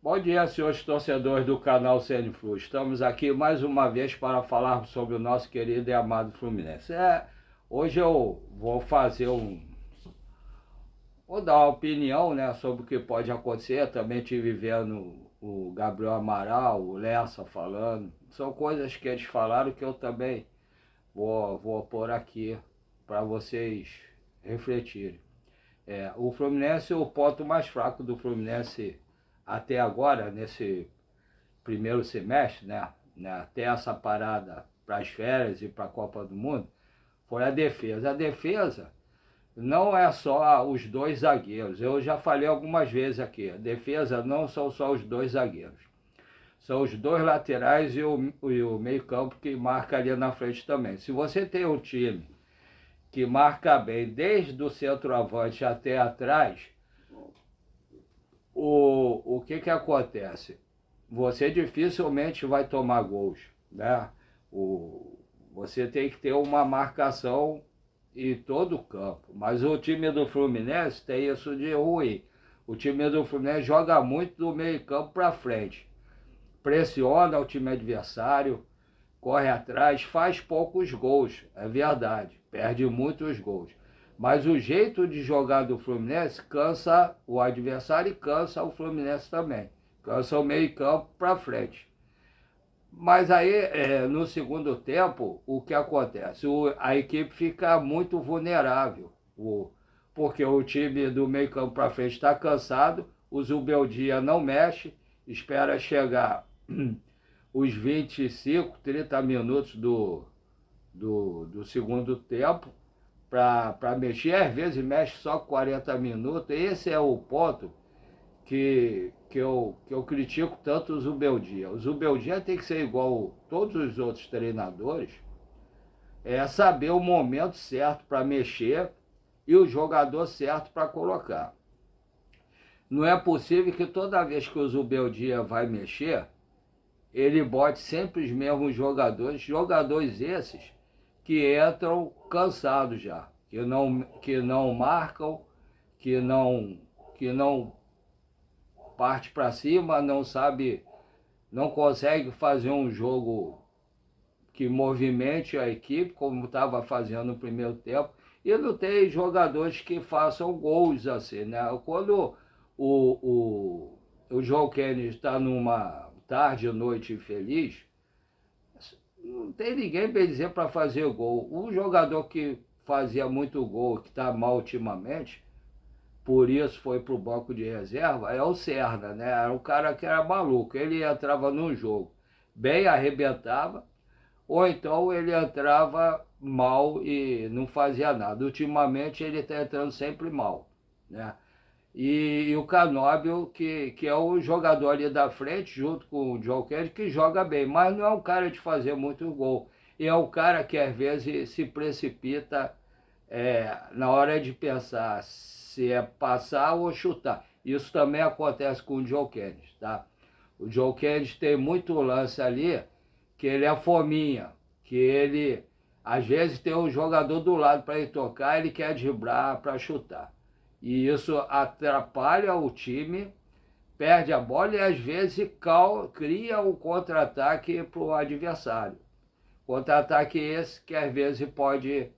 Bom dia, senhores torcedores do canal CN Flu. Estamos aqui mais uma vez para falarmos sobre o nosso querido e amado Fluminense. Hoje eu vou fazer Vou dar uma opinião, né, sobre o que pode acontecer. Também estive vendo o Gabriel Amaral, o Lessa falando. São coisas que eles falaram que eu também vou pôr aqui para vocês refletirem. O Fluminense, o ponto mais fraco do Fluminense até agora, nesse primeiro semestre, né, até essa parada para as férias e para a Copa do Mundo, foi a defesa. A defesa não é só os dois zagueiros. Eu já falei algumas vezes aqui, a defesa não são só os dois zagueiros. São os dois laterais e o meio-campo que marca ali na frente também. Se você tem um time que marca bem desde o centroavante até atrás, o que acontece? Você dificilmente vai tomar gols, né? Você tem que ter uma marcação em todo o campo. Mas o time do Fluminense tem isso de ruim. O time do Fluminense joga muito do meio campo para frente. Pressiona o time adversário, corre atrás, faz poucos gols, é verdade, perde muitos gols. Mas o jeito de jogar do Fluminense cansa o adversário e cansa o Fluminense também. Cansa o meio campo para frente. Mas aí, no segundo tempo, o que acontece? A equipe fica muito vulnerável, porque o time do meio campo para frente está cansado, o Zubeldia não mexe, espera chegar os 25, 30 minutos do segundo tempo para mexer, às vezes mexe só 40 minutos. Esse é o ponto que eu critico tanto o Zubeldia. O Zubeldia tem que ser igual todos os outros treinadores, saber o momento certo para mexer e o jogador certo para colocar. Não é possível que toda vez que o Zubeldia vai mexer, ele bote sempre os mesmos jogadores esses que entram cansados já, que não marcam, que não parte para cima, não consegue fazer um jogo que movimente a equipe, como estava fazendo no primeiro tempo, e não tem jogadores que façam gols assim, né? Quando o João Kennedy está numa tarde, noite feliz, não tem ninguém, bem dizer, para fazer gol. Um jogador que fazia muito gol, que está mal ultimamente, por isso foi para o banco de reserva, é o Serna, né? Era um cara que era maluco. Ele entrava num jogo bem, arrebentava, ou então ele entrava mal e não fazia nada. Ultimamente ele está entrando sempre mal, né? E o Canóbio, que é o jogador ali da frente, junto com o John Kennedy, que joga bem, mas não é um cara de fazer muito gol. E é um cara que às vezes se precipita na hora de pensar se é passar ou chutar. Isso também acontece com o John Kennedy, tá? O John Kennedy tem muito lance ali que ele é fominha, que ele às vezes tem um jogador do lado para ele tocar, ele quer driblar para chutar. E isso atrapalha o time, perde a bola e às vezes cria um contra-ataque para o adversário. Contra-ataque esse que às vezes pode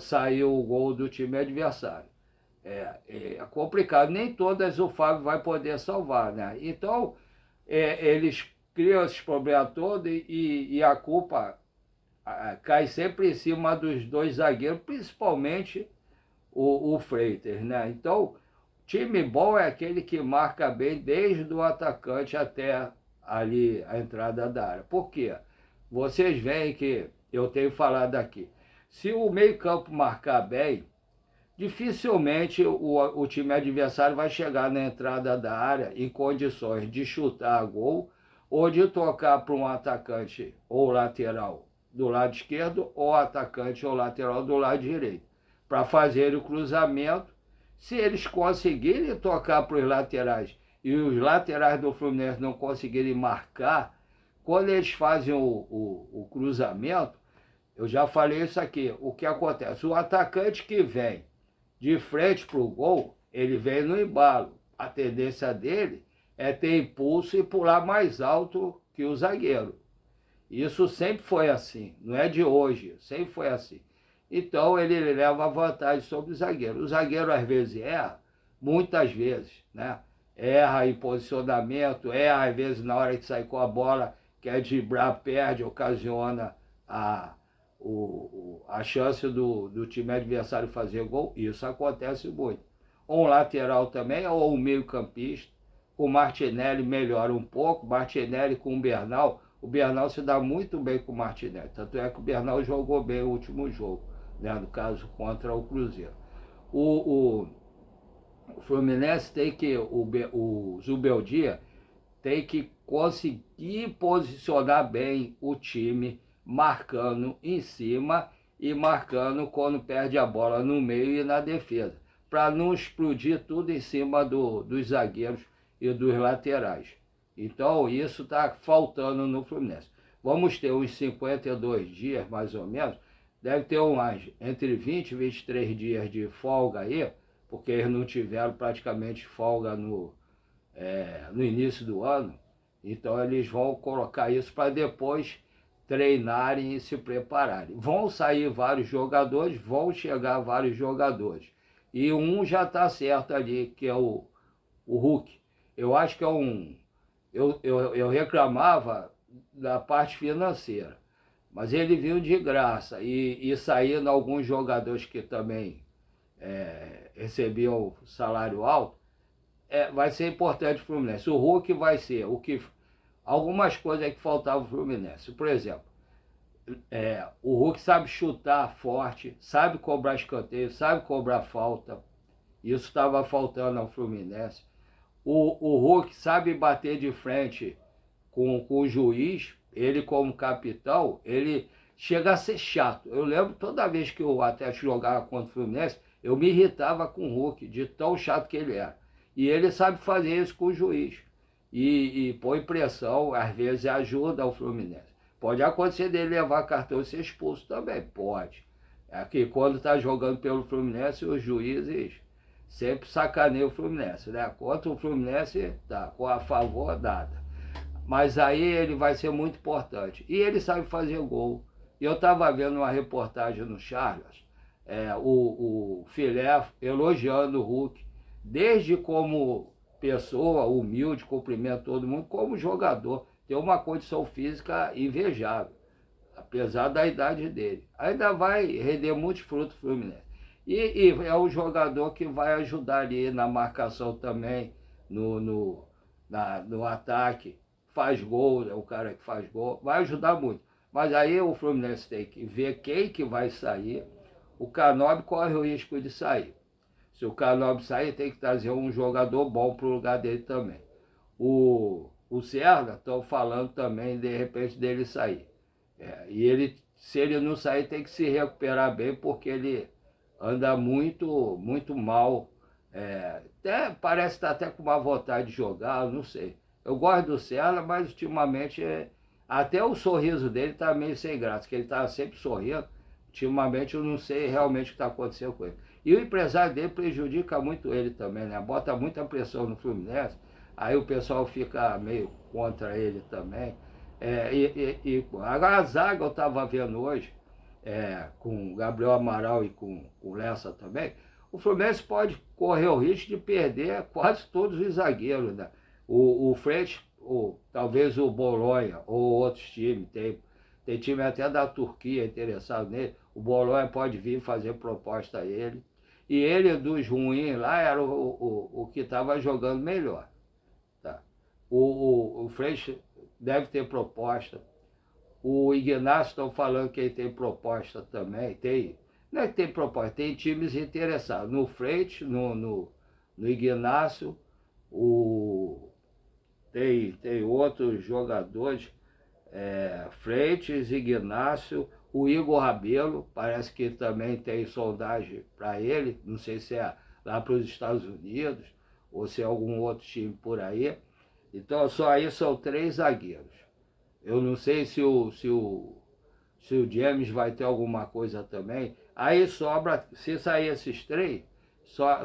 sair o gol do time adversário. É complicado, nem todas o Fábio vai poder salvar, né? Então, eles criam esses problemas todos e a culpa cai sempre em cima dos dois zagueiros, principalmente o Freitas, né? Então, time bom é aquele que marca bem desde o atacante até ali a entrada da área. Por quê? Vocês veem que eu tenho falado aqui. Se o meio-campo marcar bem, dificilmente o time adversário vai chegar na entrada da área em condições de chutar a gol ou de tocar para um atacante ou lateral do lado esquerdo ou atacante ou lateral do lado direito, para fazer o cruzamento. Se eles conseguirem tocar para os laterais e os laterais do Fluminense não conseguirem marcar, quando eles fazem o cruzamento, eu já falei isso aqui, o que acontece? O atacante que vem de frente para o gol, ele vem no embalo. A tendência dele é ter impulso e pular mais alto que o zagueiro. Isso sempre foi assim, não é de hoje, sempre foi assim. Então ele leva vantagem sobre o zagueiro. O zagueiro às vezes erra, muitas vezes, né? Erra em posicionamento, erra às vezes na hora de sair com a bola, quer driblar, perde, ocasiona a chance do time adversário fazer gol. Isso acontece muito. Ou um lateral também, ou um meio-campista. O Martinelli melhora um pouco, Martinelli com o Bernal se dá muito bem com o Martinelli. Tanto é que o Bernal jogou bem o último jogo, né? No caso contra o Cruzeiro. O Fluminense tem que, o Zubeldia tem que conseguir posicionar bem o time, marcando em cima e marcando quando perde a bola no meio e na defesa, para não explodir tudo em cima dos zagueiros e dos laterais. Então isso está faltando no Fluminense. Vamos ter uns 52 dias, mais ou menos, deve ter entre 20 e 23 dias de folga aí, porque eles não tiveram praticamente folga no início do ano. Então eles vão colocar isso para depois treinarem e se prepararem. Vão sair vários jogadores, vão chegar vários jogadores. E um já está certo ali, que é o Hulk. Eu acho que é um... Eu reclamava da parte financeira, mas ele viu de graça. E saindo alguns jogadores que também recebiam salário alto, vai ser importante o Fluminense. O Hulk vai ser o que... Algumas coisas que faltavam o Fluminense. Por exemplo, o Hulk sabe chutar forte, sabe cobrar escanteio, sabe cobrar falta. Isso estava faltando ao Fluminense. O Hulk sabe bater de frente com o juiz. Ele, como capitão, ele chega a ser chato. Eu lembro toda vez que o Atlético jogava contra o Fluminense, eu me irritava com o Hulk, de tão chato que ele era. E ele sabe fazer isso com o juiz. E põe pressão, às vezes ajuda o Fluminense. Pode acontecer dele levar cartão e ser expulso também, pode. É que quando está jogando pelo Fluminense, os juízes sempre sacaneiam o Fluminense, né? Contra o Fluminense, tá, com a favor, nada. Mas aí ele vai ser muito importante. E ele sabe fazer gol. Eu estava vendo uma reportagem no Charles, o Filé elogiando o Hulk, desde como pessoa humilde, cumprimenta todo mundo, como jogador, tem uma condição física invejável, apesar da idade dele. Ainda vai render muitos frutos Fluminense. E é um jogador que vai ajudar ali na marcação também, no ataque, faz gol, é o cara que faz gol, vai ajudar muito. Mas aí o Fluminense tem que ver quem que vai sair. O Canóbio corre o risco de sair. Se o Canóbio sair, tem que trazer um jogador bom para o lugar dele também. O Serra, estão falando também, de repente, dele sair. E ele, se ele não sair, tem que se recuperar bem, porque ele anda muito, muito mal. Parece estar até com uma vontade de jogar, não sei. Eu gosto do Serra, mas ultimamente, até o sorriso dele está meio sem graça, que ele está sempre sorrindo. Ultimamente eu não sei realmente o que está acontecendo com ele. E o empresário dele prejudica muito ele também, né? Bota muita pressão no Fluminense, aí o pessoal fica meio contra ele também. Agora a zaga eu estava vendo hoje, com o Gabriel Amaral e com o Lessa também, o Fluminense pode correr o risco de perder quase todos os zagueiros, né? O Frente, talvez o Bolonha ou outros times, tem time até da Turquia interessado nele. O Bolonha pode vir fazer proposta a ele. E ele, dos ruins lá, era o que estava jogando melhor. Tá? O Freixo deve ter proposta. O Ignacio, estão falando que ele tem proposta também. Não é que tem proposta, tem times interessados. No Freixo, no Ignacio, tem outros jogadores. Freitas, Ignacio, o Igor Rabelo, parece que também tem sondagem para ele, não sei se é lá para os Estados Unidos ou se é algum outro time por aí. Então só aí são 3 zagueiros. Eu não sei se o James vai ter alguma coisa também. Aí sobra, se sair esses 3,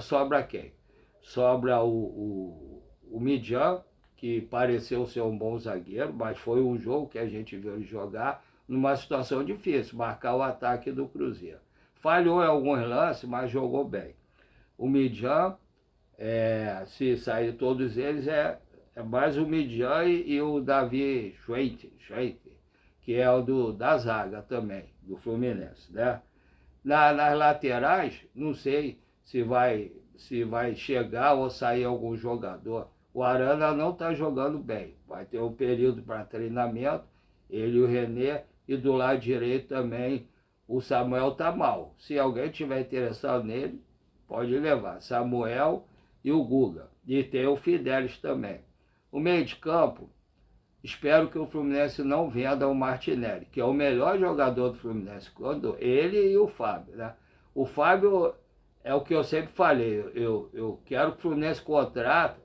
sobra quem? Sobra o Midjan, que pareceu ser um bom zagueiro, mas foi um jogo que a gente viu ele jogar numa situação difícil, marcar o ataque do Cruzeiro. Falhou em alguns lances, mas jogou bem. O Midjan, se sair todos eles, é mais o Midjan e o Davi Schweiter, que é o da zaga também, do Fluminense, né? Nas laterais, não sei se vai chegar ou sair algum jogador. O Arana não está jogando bem. Vai ter um período para treinamento, ele e o René, e do lado direito também o Samuel está mal. Se alguém tiver interessado nele, pode levar. Samuel e o Guga. E tem o Fidelis também. O meio de campo, espero que o Fluminense não venda o Martinelli, que é o melhor jogador do Fluminense, quando ele e o Fábio, né? O Fábio é o que eu sempre falei, eu quero que o Fluminense contrate,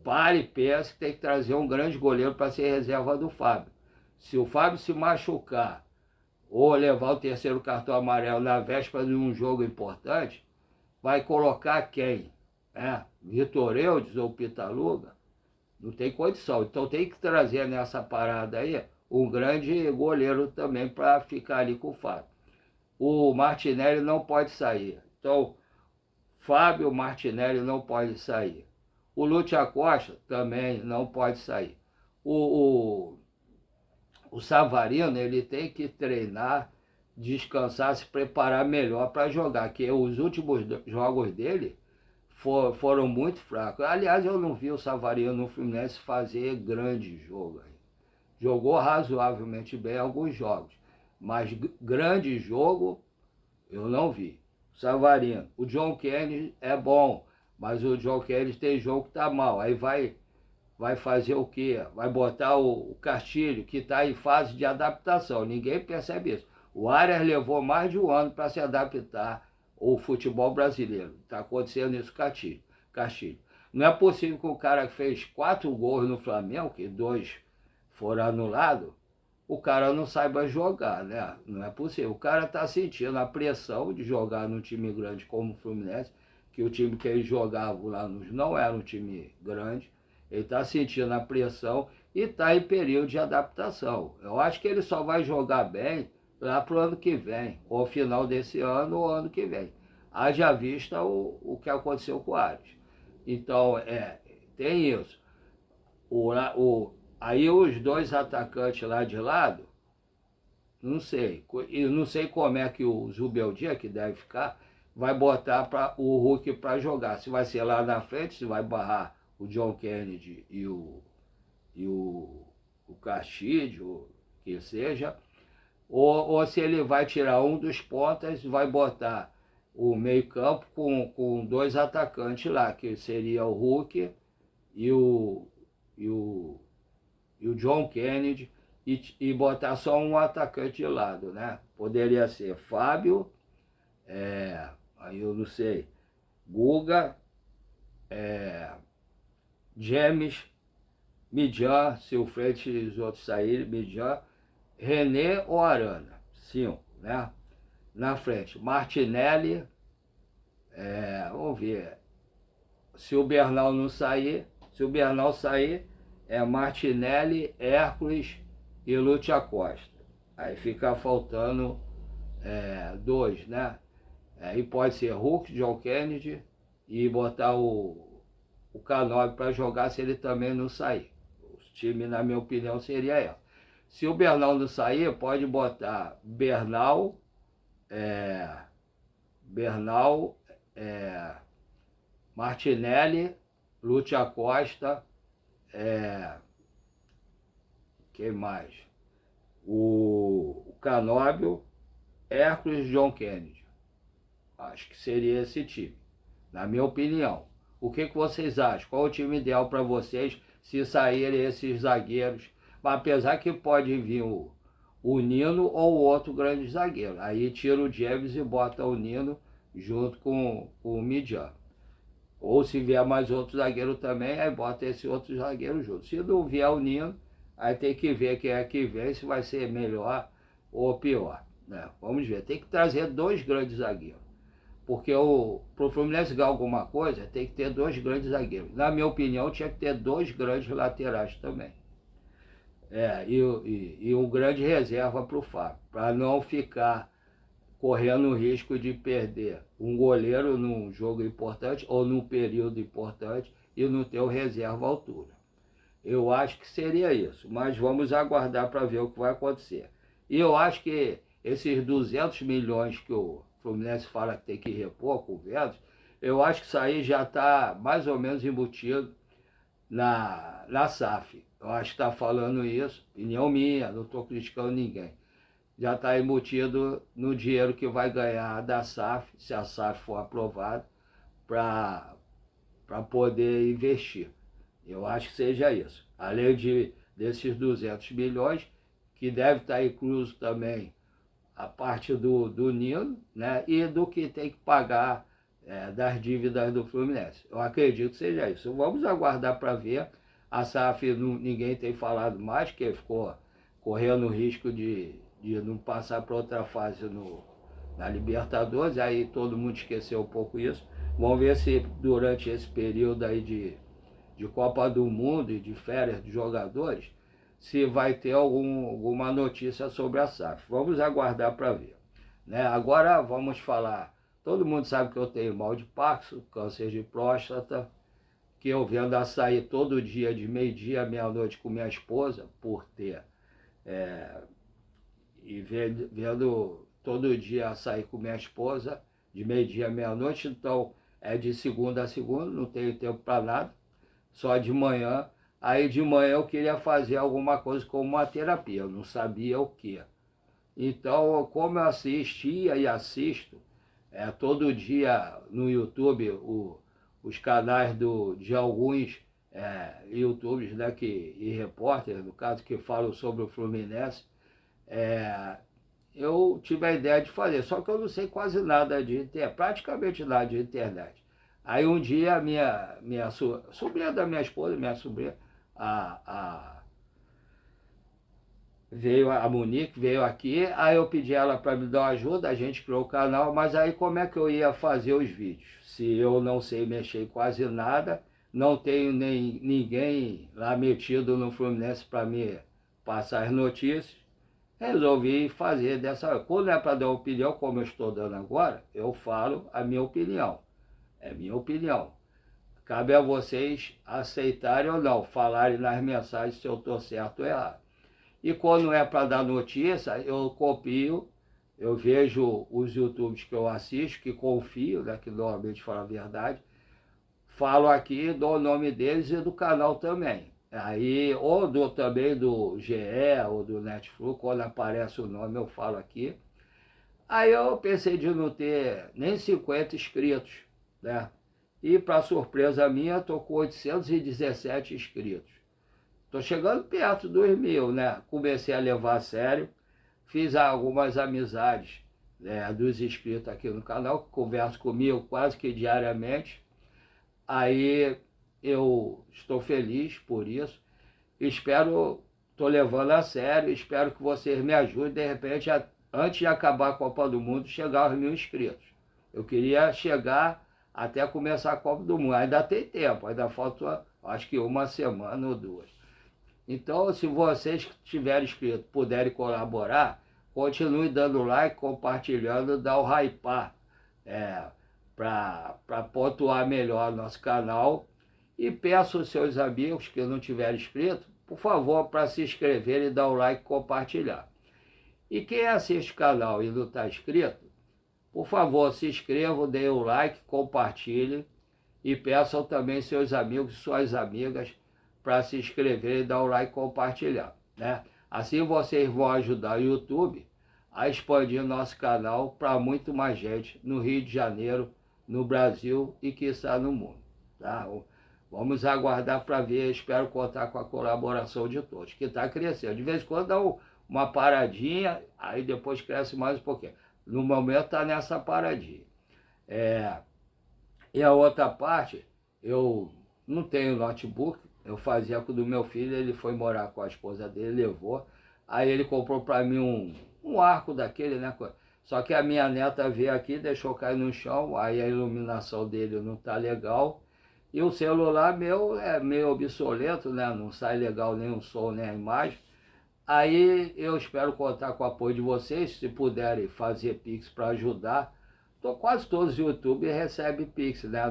pare e pense que tem que trazer um grande goleiro para ser reserva do Fábio. Se o Fábio se machucar ou levar o terceiro cartão amarelo na véspera de um jogo importante, vai colocar quem? Vitor Eudes ou Pitaluga? Não tem condição. Então tem que trazer nessa parada aí um grande goleiro também para ficar ali com o Fábio. O Martinelli não pode sair. Então, Fábio Martinelli não pode sair. O Lúcio Acosta também não pode sair. O Savarino, ele tem que treinar, descansar, se preparar melhor para jogar, que os últimos jogos dele foram muito fracos. Aliás, eu não vi o Savarino no Fluminense fazer grande jogo. Jogou razoavelmente bem alguns jogos, mas grande jogo eu não vi. Savarino. O John Kennedy é bom, mas o John Kennedy tem jogo que está mal. Aí vai fazer o quê? Vai botar o Castilho, que está em fase de adaptação. Ninguém percebe isso. O Arias levou mais de um ano para se adaptar ao futebol brasileiro. Está acontecendo isso com o Castilho. Não é possível que o cara que fez 4 gols no Flamengo, que 2 foram anulados, o cara não saiba jogar, né? Não é possível. O cara está sentindo a pressão de jogar num time grande como o Fluminense, que o time que ele jogava lá não era um time grande. Ele está sentindo a pressão e está em período de adaptação. Eu acho que ele só vai jogar bem lá para o ano que vem, ou final desse ano ou ano que vem. Haja vista o que aconteceu com o Arias. Então, tem isso. Aí os dois atacantes lá de lado, não sei. E não sei como é que o Zubeldia, que deve ficar, vai botar o Hulk para jogar. Se vai ser lá na frente, se vai barrar o John Kennedy e o Castilho, que seja, ou se ele vai tirar um dos pontas, vai botar o meio-campo com 2 atacantes lá, que seria o Hulk e o John Kennedy, e botar só um atacante de lado, né? Poderia ser Fábio, aí eu não sei, Guga, James, Midjan, se o frente e os outros saírem, Midjan, René ou Arana, 5, né? Na frente, Martinelli, vamos ver, se o Bernal não sair, é Martinelli, Hércules e Lúcio Acosta. Aí fica faltando 2, né? Aí pode ser Hulk, John Kennedy e botar o Canóbio para jogar se ele também não sair. O time, na minha opinião, seria essa. Se o Bernal não sair, pode botar Bernal, Martinelli, Lúcio Acosta, quem mais? O Canóbio, Hércules e John Kennedy. Acho que seria esse time, na minha opinião. O que vocês acham? Qual o time ideal para vocês se saírem esses zagueiros? Mas apesar que pode vir o Nino ou o outro grande zagueiro. Aí tira o James e bota o Nino junto com o Midjan. Ou se vier mais outro zagueiro também, aí bota esse outro zagueiro junto. Se não vier o Nino, aí tem que ver quem é que vem, se vai ser melhor ou pior, né? Vamos ver. Tem que trazer 2 grandes zagueiros. Porque para o Fluminense ganhar alguma coisa, tem que ter dois grandes zagueiros. Na minha opinião, tinha que ter dois grandes laterais também. E um grande reserva para o Fábio, para não ficar correndo o risco de perder um goleiro num jogo importante ou num período importante e não ter o reserva à altura. Eu acho que seria isso, mas vamos aguardar para ver o que vai acontecer. E eu acho que esses 200 milhões que o Fluminense fala que tem que repor com o Vélez, eu acho que isso aí já está mais ou menos embutido na SAF. Eu acho que está falando isso, opinião minha, não estou criticando ninguém. Já está embutido no dinheiro que vai ganhar da SAF, se a SAF for aprovada, para poder investir. Eu acho que seja isso. Além desses 200 milhões, que deve estar incluso também a parte do Nino, né? E do que tem que pagar das dívidas do Fluminense. Eu acredito que seja isso. Vamos aguardar para ver. A SAF ninguém tem falado mais, que ficou correndo o risco de não passar para outra fase na Libertadores, aí todo mundo esqueceu um pouco isso. Vamos ver se durante esse período aí de Copa do Mundo e de férias de jogadores, se vai ter alguma notícia sobre a SAF. Vamos aguardar para ver. Né? Agora vamos falar, todo mundo sabe que eu tenho mal de Parkinson, câncer de próstata, que eu vendo açaí todo dia, de meio-dia à meia-noite com minha esposa, por ter, e vendo todo dia açaí com minha esposa, de meio-dia à meia-noite, então é de segunda a segunda, não tenho tempo para nada, só de manhã. Aí de manhã eu queria fazer alguma coisa como uma terapia, eu não sabia o que. Então, como eu assistia e assisto todo dia no YouTube os canais de alguns YouTubers, né, e repórteres, no caso, que falam sobre o Fluminense, eu tive a ideia de fazer, só que eu não sei quase nada de internet, praticamente nada de internet. Aí um dia a minha sobrinha da minha esposa, minha sobrinha, veio a Monique, veio aqui, aí eu pedi ela para me dar uma ajuda, a gente criou o canal, mas aí como é que eu ia fazer os vídeos? Se eu não sei mexer quase nada, não tenho nem ninguém lá metido no Fluminense para me passar as notícias, resolvi fazer dessa hora. Quando é para dar opinião, como eu estou dando agora, eu falo a minha opinião. É minha opinião. Cabe a vocês aceitarem ou não, falarem nas mensagens se eu estou certo ou errado. E quando é para dar notícia, eu copio, eu vejo os YouTubes que eu assisto, que confio, né, que normalmente falam a verdade, falo aqui, dou o nome deles e do canal também. Aí, ou também do GE ou do Netflix, quando aparece o nome eu falo aqui. Aí eu pensei de não ter nem 50 inscritos, né? E para surpresa minha, estou com 817 inscritos. Estou chegando perto dos 1000, né? Comecei a levar a sério, fiz algumas amizades dos inscritos aqui no canal, que conversam comigo quase que diariamente. Aí eu estou feliz por isso. Estou levando a sério, espero que vocês me ajudem, de repente, antes de acabar a Copa do Mundo, chegar aos 1000 inscritos. Eu queria chegar até começar a Copa do Mundo. Ainda tem tempo, ainda falta acho que uma semana ou duas. Então, se vocês que tiverem inscrito puderem colaborar, continue dando like, compartilhando, dá o hypar para pontuar melhor nosso canal. E peço aos seus amigos que não tiverem inscrito, por favor, para se inscrever e dar o like e compartilhar. E quem assiste o canal e não está inscrito, por favor, se inscrevam, deem o like, compartilhem e peçam também seus amigos e suas amigas para se inscrever e dar o like e compartilhar. Né? Assim vocês vão ajudar o YouTube a expandir nosso canal para muito mais gente no Rio de Janeiro, no Brasil e quiçá no mundo. Tá? Vamos aguardar para ver, espero contar com a colaboração de todos, que está crescendo. De vez em quando dá uma paradinha, aí depois cresce mais um pouquinho. No momento está nessa paradinha. E a outra parte, eu não tenho notebook, eu fazia com o do meu filho, ele foi morar com a esposa dele, levou. Aí ele comprou para mim um arco daquele, né? Só que a minha neta veio aqui, deixou cair no chão, aí a iluminação dele não tá legal. E o celular meu é meio obsoleto, né? Não sai legal nem o som, nem a imagem. Aí eu espero contar com o apoio de vocês, se puderem fazer Pix para ajudar. Quase todos os YouTube recebem Pix, né?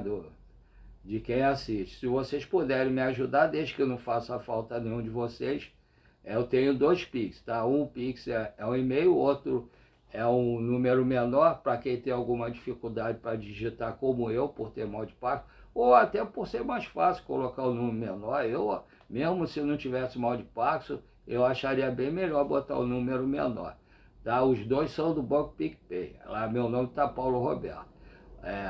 De quem assiste. Se vocês puderem me ajudar, desde que não faça falta nenhum de vocês, eu tenho 2 Pix, tá? Um Pix é um e-mail, o outro é um número menor, para quem tem alguma dificuldade para digitar como eu, por ter mal de passo, ou até por ser mais fácil colocar o número menor. Eu, mesmo se não tivesse mal de passo, eu acharia bem melhor botar o número menor. Tá? Os 2 são do Banco PicPay. Lá meu nome está Paulo Roberto.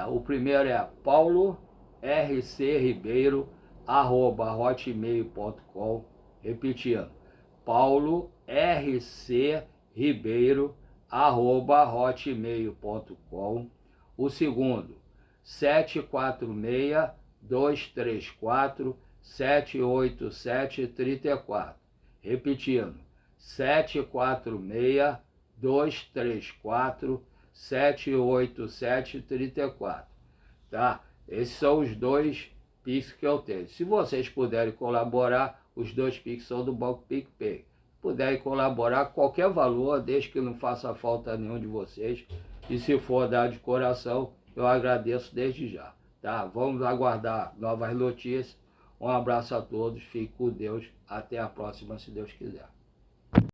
O primeiro é Paulo RC Ribeiro, @hotmail.com. Repetindo, Paulo RC Ribeiro, @hotmail.com. O segundo, 746-234-78734. Repetindo, 746-234-78734. Tá? Esses são os 2 Pix que eu tenho. Se vocês puderem colaborar, os 2 Pix são do Banco PicPay. Puderem colaborar qualquer valor, desde que não faça falta nenhum de vocês. E se for dar de coração, eu agradeço desde já. Tá? Vamos aguardar novas notícias. Um abraço a todos, fique com Deus. Até a próxima, se Deus quiser.